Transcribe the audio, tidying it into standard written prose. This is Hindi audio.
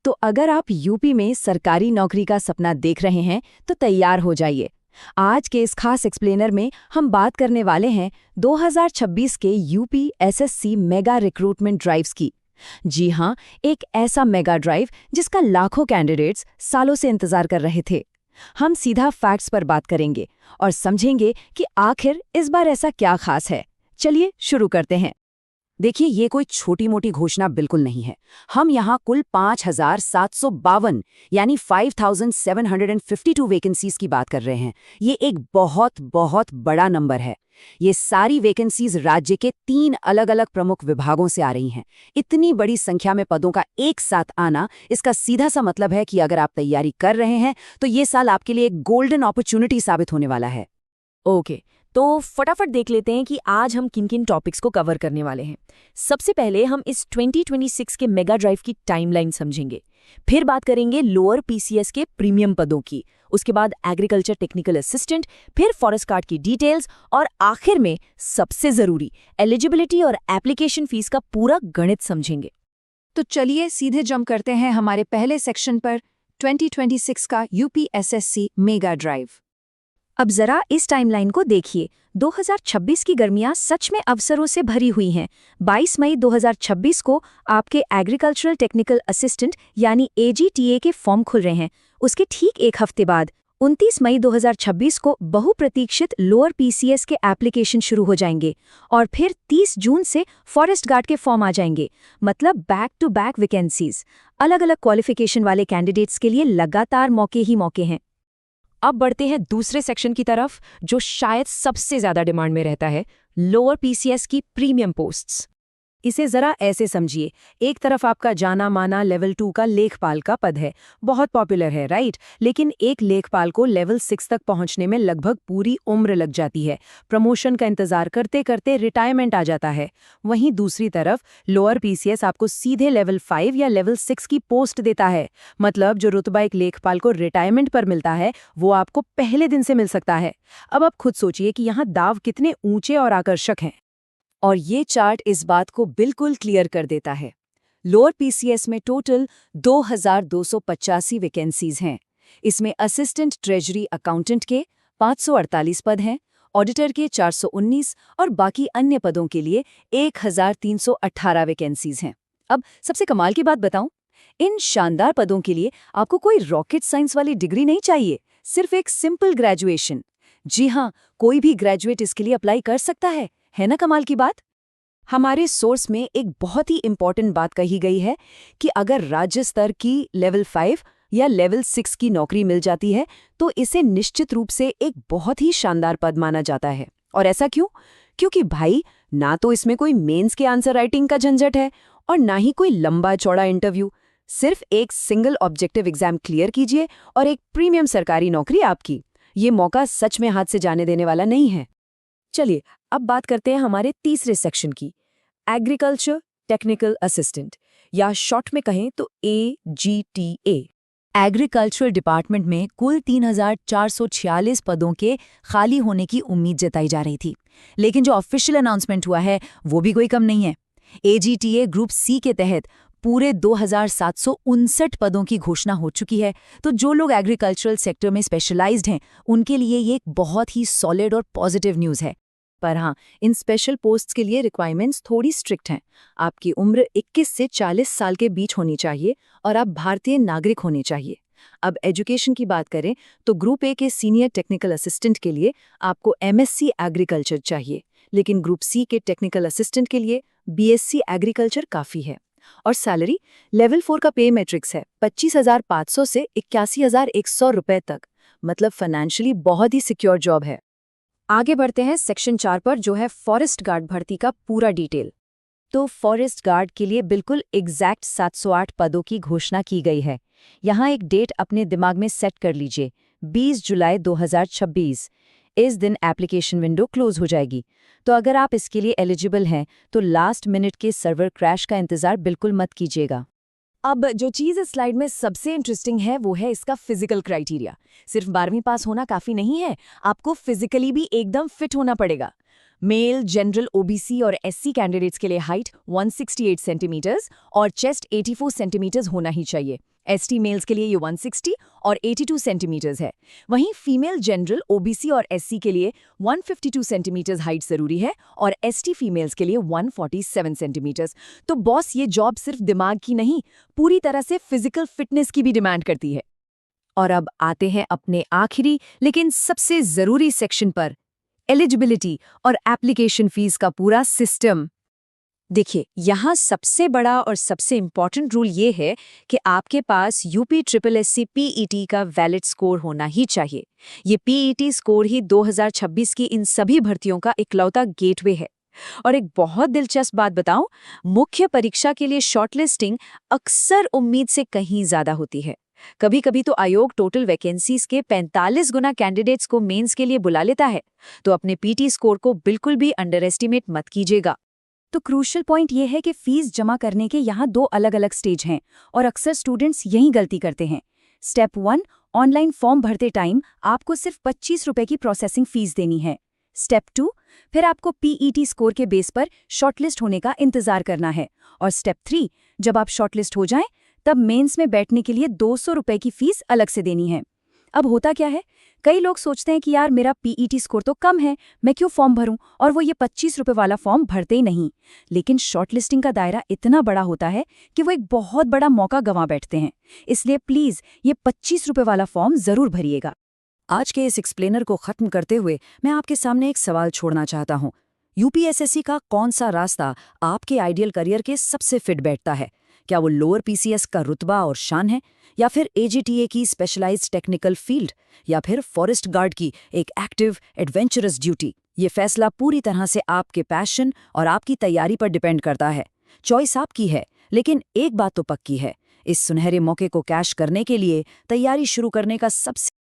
तो अगर आप यूपी में सरकारी नौकरी का सपना देख रहे हैं तो तैयार हो जाइए। आज के इस खास एक्सप्लेनर में हम बात करने वाले हैं 2026 के UP SSC mega recruitment drives की। जी हाँ, एक ऐसा मेगा ड्राइव जिसका लाखों कैंडिडेट्स सालों से इंतजार कर रहे थे। हम सीधा फैक्ट्स पर बात करेंगे और समझेंगे कि आखिर इस बार ऐसा क्या खास है। चलिए शुरू करते हैं। देखिए, ये कोई छोटी मोटी घोषणा बिल्कुल नहीं है। हम यहाँ कुल 5,752 यानी 5,752 वैकेंसीज की बात कर रहे हैं। ये एक बहुत बहुत बड़ा नंबर है। ये सारी वैकेंसीज राज्य के 3 अलग अलग प्रमुख विभागों से आ रही हैं। इतनी बड़ी संख्या में पदों का एक साथ आना, इसका सीधा सा मतलब है कि अगर आप तैयारी कर रहे हैं तो ये साल आपके लिए एक गोल्डन अपॉर्चुनिटी साबित होने वाला है। ओके, तो फटाफट देख लेते हैं कि आज हम किन किन टॉपिक्स को कवर करने वाले हैं। सबसे पहले हम इस 2026 के मेगा ड्राइव की टाइमलाइन समझेंगे। फिर बात करेंगे लोअर पीसीएस के प्रीमियम पदों की, उसके बाद एग्रीकल्चर टेक्निकल असिस्टेंट, फिर फॉरेस्ट गार्ड की डिटेल्स और आखिर में सबसे जरूरी एलिजिबिलिटी और एप्लीकेशन फीस का पूरा गणित समझेंगे। तो चलिए सीधे जंप करते हैं हमारे पहले सेक्शन पर, 2026 का यूपी एसएससी मेगा ड्राइव। अब जरा इस टाइमलाइन को देखिए। 2026 की गर्मियां सच में अवसरों से भरी हुई हैं। 22 मई 2026 को आपके एग्रीकल्चरल टेक्निकल असिस्टेंट यानी एजीटीए के फॉर्म खुल रहे हैं। उसके ठीक एक हफ्ते बाद 29 मई 2026 को बहुप्रतीक्षित लोअर पीसीएस के एप्लीकेशन शुरू हो जाएंगे और फिर 30 जून से फॉरेस्ट गार्ड के फॉर्म आ जाएंगे। मतलब बैक टू बैक वैकेंसीज। अलग अलग क्वालिफिकेशन वाले कैंडिडेट्स के लिए लगातार मौके ही मौके हैं। अब बढ़ते हैं दूसरे सेक्शन की तरफ, जो शायद सबसे ज्यादा डिमांड में रहता है, लोअर पीसीएस की प्रीमियम पोस्ट्स। इसे जरा ऐसे समझिए, एक तरफ आपका जाना माना लेवल 2 का लेखपाल का पद है, बहुत पॉपुलर है, राइट? लेकिन एक लेखपाल को लेवल 6 तक पहुंचने में लगभग पूरी उम्र लग जाती है। प्रमोशन का इंतजार करते करते रिटायरमेंट आ जाता है। वहीं दूसरी तरफ लोअर पीसीएस आपको सीधे लेवल 5 या लेवल 6 की पोस्ट देता है। मतलब जो रुतबा एक लेखपाल को रिटायरमेंट पर मिलता है, वो आपको पहले दिन से मिल सकता है। अब आप खुद सोचिए कि यहाँ दाव कितने ऊंचे और आकर्षक हैं। और ये चार्ट इस बात को बिल्कुल क्लियर कर देता है। लोअर पीसीएस में टोटल 2,285 वैकेंसीज हैं। इसमें असिस्टेंट ट्रेजरी अकाउंटेंट के 548 पद हैं, ऑडिटर के 419 और बाकी अन्य पदों के लिए 1,318 वैकेंसीज हैं। अब सबसे कमाल की बात बताऊं, इन शानदार पदों के लिए आपको कोई रॉकेट साइंस वाली डिग्री नहीं चाहिए, सिर्फ एक सिंपल ग्रेजुएशन। जी हाँ, कोई भी ग्रेजुएट इसके लिए अप्लाई कर सकता है ना कमाल की बात? हमारे सोर्स में एक बहुत ही इंपॉर्टेंट बात कही गई है कि अगर राज्य स्तर की लेवल 5 या लेवल 6 की नौकरी मिल जाती है तो इसे निश्चित रूप से एक बहुत ही शानदार पद माना जाता है। और ऐसा क्यों? क्योंकि भाई, ना तो इसमें कोई मेंस के आंसर राइटिंग का झंझट है और ना ही कोई लंबा चौड़ा इंटरव्यू। सिर्फ एक सिंगल ऑब्जेक्टिव एग्जाम क्लियर कीजिए और एक प्रीमियम सरकारी नौकरी आपकी। ये मौका सच में हाथ से जाने देने वाला नहीं है। चलिए अब बात करते हैं हमारे तीसरे सेक्शन की, एग्रीकल्चर टेक्निकल असिस्टेंट, या शॉर्ट में कहें तो AGTA। एग्रीकल्चरल डिपार्टमेंट में कुल 3,446 पदों के खाली होने की उम्मीद जताई जा रही थी, लेकिन जो ऑफिशियल अनाउंसमेंट हुआ है वो भी कोई कम नहीं है। AGTA ग्रुप C के तहत पूरे 2,759 पदों की घोषणा हो चुकी है। तो जो लोग एग्रीकल्चरल सेक्टर में स्पेशलाइज्ड हैं, उनके लिए ये एक बहुत ही सॉलिड और पॉजिटिव न्यूज़ है। पर हाँ, इन स्पेशल पोस्ट्स के लिए रिक्वायरमेंट्स थोड़ी स्ट्रिक्ट हैं। आपकी उम्र 21 से 40 साल के बीच होनी चाहिए और आप भारतीय नागरिक होने चाहिए। अब एजुकेशन की बात करें तो ग्रुप A के सीनियर टेक्निकल असिस्टेंट के लिए आपको MSc एग्रीकल्चर चाहिए, लेकिन ग्रुप C के टेक्निकल असिस्टेंट के लिए BSc एग्रीकल्चर काफ़ी है। और सैलरी लेवल 4 का पे मैट्रिक्स है 25,500 से 81,100 रुपए तक। मतलब फाइनेंशियली बहुत ही सिक्योर जॉब है। आगे बढ़ते हैं सेक्शन 4 पर, जो है फॉरेस्ट गार्ड भर्ती का पूरा डिटेल। तो फॉरेस्ट गार्ड के लिए बिल्कुल एग्जैक्ट 708 पदों की घोषणा की गई है। यहाँ एक डेट अपने दिमाग में सेट कर लीजिए, 20 जुलाई 2026। इस दिन एप्लीकेशन विंडो क्लोज हो जाएगी। तो अगर आप इसके लिए एलिजिबल हैं तो लास्ट मिनट के सर्वर क्रैश का इंतजार बिल्कुल मत कीजिएगा। अब जो चीज़ इस स्लाइड में सबसे इंटरेस्टिंग है वो है इसका फिजिकल क्राइटेरिया। सिर्फ 12वीं पास होना काफ़ी नहीं है, आपको फिजिकली भी एकदम फिट होना पड़ेगा। मेल, जनरल, ओबीसी और एससी कैंडिडेट्स के लिए हाइट 168 सेंटीमीटर्स और चेस्ट 84 सेंटीमीटर्स होना ही चाहिए। एसटी मेल्स के लिए ये 160 और 82 सेंटीमीटर्स है। वहीं फीमेल जनरल, ओबीसी और एससी के लिए 152 सेंटीमीटर्स हाइट जरूरी है और एसटी फीमेल्स के लिए 147 सेंटीमीटर्स। तो बॉस, ये जॉब सिर्फ दिमाग की नहीं, पूरी तरह से फिजिकल फिटनेस की भी डिमांड करती है। और अब आते हैं अपने आखिरी लेकिन सबसे जरूरी सेक्शन पर, एलिजिबिलिटी और एप्लीकेशन फीस का पूरा सिस्टम। देखिए, यहाँ सबसे बड़ा और सबसे इम्पॉर्टेंट रूल ये है कि आपके पास यूपी ट्रिपल एससी पीईटी का वैलिड स्कोर होना ही चाहिए। ये पीईटी स्कोर ही 2026 की इन सभी भर्तियों का इकलौता गेटवे है। और एक बहुत दिलचस्प बात बताऊं, मुख्य परीक्षा के लिए शॉर्टलिस्टिंग अक्सर उम्मीद से कहीं ज्यादा होती है। कभी कभी तो आयोग टोटल वैकेंसीज के 45 गुना कैंडिडेट्स को मेंस के लिए बुला लेता है। तो अपने पीटी स्कोर को बिल्कुल भी अंडर एस्टिमेट मत कीजिएगा। तो क्रूशियल पॉइंट ये है कि फीस जमा करने के यहाँ 2 अलग-अलग स्टेज हैं और अक्सर स्टूडेंट्स यही गलती करते हैं। स्टेप 1, ऑनलाइन फॉर्म भरते टाइम आपको सिर्फ 25 रुपए की प्रोसेसिंग फीस देनी है। स्टेप 2, फिर आपको पीईटी स्कोर के बेस पर शॉर्टलिस्ट होने का इंतजार करना है। और स्टेप 3, जब आप शॉर्टलिस्ट हो जाएं, तब मेंस में बैठने के लिए 200 रुपए की फीस अलग से देनी है। अब होता क्या है, कई लोग सोचते हैं कि यार मेरा पीईटी स्कोर तो कम है, मैं क्यों फॉर्म भरूं, और वो ये 25 रुपए वाला फॉर्म भरते ही नहीं। लेकिन शॉर्टलिस्टिंग का दायरा इतना बड़ा होता है कि वो एक बहुत बड़ा मौका गंवा बैठते हैं। इसलिए प्लीज ये 25 रुपए वाला फॉर्म जरूर भरिएगा। आज के इस एक्सप्लेनर को खत्म करते हुए मैं आपके सामने एक सवाल छोड़ना चाहता हूँ। यूपीएसएससी का कौन सा रास्ता आपके आइडियल करियर के सबसे फिट बैठता है? क्या वो लोअर पीसीएस का रुतबा और शान है, या फिर एजीटीए की स्पेशलाइज्ड टेक्निकल फील्ड, या फिर फॉरेस्ट गार्ड की एक एक्टिव एडवेंचरस ड्यूटी? ये फैसला पूरी तरह से आपके पैशन और आपकी तैयारी पर डिपेंड करता है। चॉइस आपकी है, लेकिन एक बात तो पक्की है, इस सुनहरे मौके को कैश करने के लिए तैयारी शुरू करने का सबसे